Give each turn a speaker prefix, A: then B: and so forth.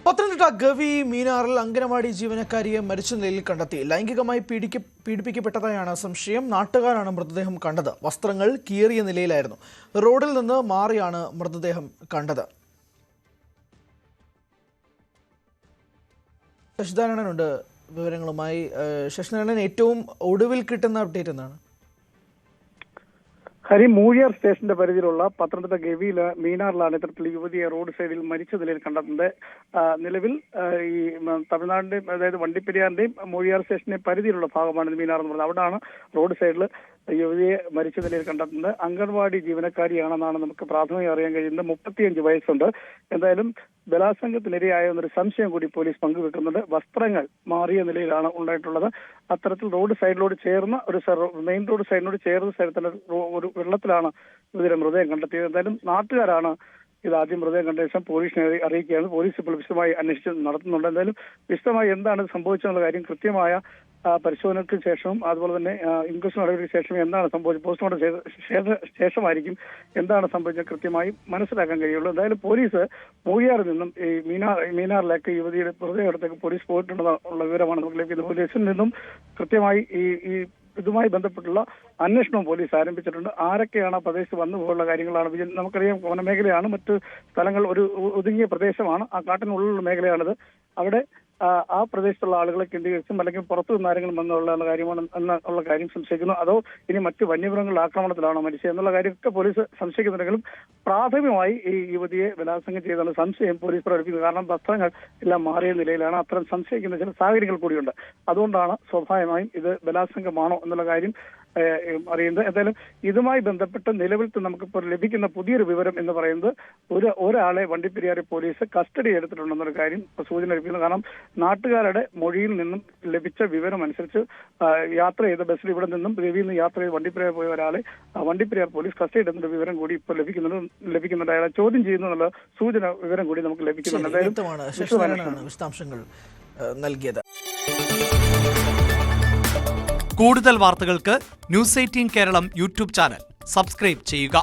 A: പത്തനംതിട്ട ഗവി മീനാറിൽ അംഗനവാടി ജീവനക്കാരിയെ മരിച്ച നിലയിൽ കണ്ടെത്തി. ലൈംഗികമായി പീഡിപ്പിക്കപ്പെട്ടതായാണ് സംശയം. നാട്ടുകാരാണ് മൃതദേഹം കണ്ടത്. വസ്ത്രങ്ങൾ കീറിയ നിലയിലായിരുന്നു. റോഡിൽ നിന്ന് മാറിയാണ് മൃതദേഹം കണ്ടത്. ശശിനാരായണനുണ്ട് വിവരങ്ങളുമായി. ശശിനാരായണൻ, ഏറ്റവും ഒടുവിൽ കിട്ടുന്ന അപ്ഡേറ്റ് എന്താണ്?
B: മൂഴിയാർ സ്റ്റേഷന്റെ പരിധിയിലുള്ള പത്തനംതിട്ട ഗവിയിലെ മീനാറിലാണ് ഇത്തരത്തിൽ യുവതിയെ റോഡ് സൈഡിൽ മരിച്ച നിലയിൽ കണ്ടെത്തുന്നത്. നിലവിൽ ഈ തമിഴ്നാടിന്റെയും അതായത് വണ്ടിപ്പെരിയാറിന്റെയും മൂഴിയാർ സ്റ്റേഷന്റെ പരിധിയിലുള്ള ഭാഗമാണ് മീനാർ എന്ന് പറയുന്നത്. അവിടെയാണ് റോഡ് സൈഡിൽ യുവതിയെ മരിച്ച നിലയിൽ കണ്ടെത്തുന്നത്. അംഗൻവാടി ജീവനക്കാരിയാണെന്നാണ് നമുക്ക് പ്രാഥമികം അറിയാൻ കഴിയുന്നത്. 35 വയസ്സുണ്ട്. എന്തായാലും ബലാത്സംഗത്തിനിരയായ എന്നൊരു സംശയം കൂടി പോലീസ് പങ്കുവെക്കുന്നുണ്ട്. വസ്ത്രങ്ങൾ മാറിയ നിലയിലാണ് ഉണ്ടായിട്ടുള്ളത്. അത്തരത്തിൽ റോഡ് സൈഡിനോട് ചേർന്ന ഒരു മെയിൻ റോഡ് സൈഡിനോട് ചേർന്ന സ്ഥലത്തുള്ള ഒരു വെള്ളത്തിലാണ് ഇവരുടെ മൃതദേഹം കണ്ടെത്തിയത്. എന്തായാലും നാട്ടുകാരാണ് ഇത് ആദ്യം മൃതദേഹം കണ്ട ശേഷം പോലീസിനെ അറിയിക്കുകയാണ്. പോലീസ് ഇപ്പോൾ വിശദമായി അന്വേഷിച്ച് നടത്തുന്നുണ്ട്. എന്തായാലും വിശദമായി എന്താണ് സംഭവിച്ചെന്നുള്ള കാര്യം കൃത്യമായ പരിശോധനയ്ക്ക് ശേഷവും അതുപോലെ തന്നെ ഇൻക്വസ്റ്റ് നടപടിക്ക് ശേഷം എന്താണ് സംഭവിച്ചത്, പോസ്റ്റ്മോർട്ടം ശേഷമായിരിക്കും എന്താണ് സംഭവിച്ചത് കൃത്യമായി മനസ്സിലാക്കാൻ കഴിയുള്ളൂ. എന്തായാലും പോലീസ് മൂഴിയാറിൽ നിന്നും ഈ മീനാറിലേക്ക് യുവതിയുടെ മൃതദേഹത്തേക്ക് പോലീസ് പോയിട്ടുണ്ടെന്നുള്ള വിവരമാണ് നമുക്ക് ലഭിക്കുന്നത്. പോലീസിൽ നിന്നും കൃത്യമായി ഈ ഇതുമായി ബന്ധപ്പെട്ടുള്ള അന്വേഷണവും പോലീസ് ആരംഭിച്ചിട്ടുണ്ട്. ആരൊക്കെയാണ് ആ പ്രദേശത്ത് വന്നു പോലുള്ള കാര്യങ്ങളാണ്. നമുക്കറിയാം, വനമേഖലയാണ്, മറ്റ് സ്ഥലങ്ങൾ ഒരു ഒതുങ്ങിയ പ്രദേശമാണ്, ആ കാട്ടിനുള്ളിലുള്ള മേഖലയാണിത്. അവിടെ ആ പ്രദേശത്തുള്ള ആളുകളെ കേന്ദ്രീകരിച്ചും അല്ലെങ്കിൽ പുറത്തു നിന്ന് ആരെങ്കിലും വന്നുള്ള കാര്യമാണ് എന്നുള്ള കാര്യം സംശയിക്കുന്നു. അതോ ഇനി മറ്റ് വന്യമൃഗങ്ങളുടെ ആക്രമണത്തിലാണോ മരിച്ചത് എന്നുള്ള കാര്യമൊക്കെ പോലീസ് സംശയിക്കുന്നുണ്ടെങ്കിലും പ്രാഥമികമായി ഈ യുവതിയെ ബലാത്സംഗം ചെയ്താണ് സംശയം പോലീസ് പ്രകടിപ്പിക്കുന്നത്. കാരണം വസ്ത്രങ്ങൾ എല്ലാം മാറിയ നിലയിലാണ്. അത്തരം സംശയിക്കുന്ന ചില സാഹചര്യങ്ങൾ കൂടിയുണ്ട്. അതുകൊണ്ടാണ് സ്വാഭാവികമായും ഇത് ബലാത്സംഗമാണോ എന്നുള്ള കാര്യം അറിയുന്നത്. എന്തായാലും ഇതുമായി ബന്ധപ്പെട്ട് നിലവിൽ നമുക്കിപ്പോൾ ലഭിക്കുന്ന പുതിയൊരു വിവരം എന്ന് പറയുന്നത് ഒരാളെ വണ്ടിപ്പെരിയാർ പോലീസ് കസ്റ്റഡി എടുത്തിട്ടുണ്ടെന്നൊരു കാര്യം സൂചന ലഭിക്കുന്നു. കാരണം നാട്ടുകാരുടെ മൊഴിയിൽ നിന്നും ലഭിച്ച വിവരം അനുസരിച്ച് യാത്ര ചെയ്ത ബസ്സിൽ ഇവിടെ നിന്നും ഗവിയിൽ നിന്ന് യാത്ര ചെയ്ത് വണ്ടിപ്പെരിയാർ പോയ ഒരാളെ വണ്ടിപ്പെരിയാർ പോലീസ് കസ്റ്റഡി എടുക്കുന്ന വിവരം കൂടി ഇപ്പോൾ ലഭിക്കുന്നുണ്ട്. അയാളെ ചോദ്യം ചെയ്യുന്നുള്ള സൂചന വിവരം കൂടി നമുക്ക് ലഭിക്കുന്നുണ്ട്.
A: എന്തായാലും വിശദാംശങ്ങൾ നൽകിയത്.
C: കൂടുതൽ വാർത്തകൾക്ക് news 18 Keralam YouTube channel subscribe ചെയ്യുക.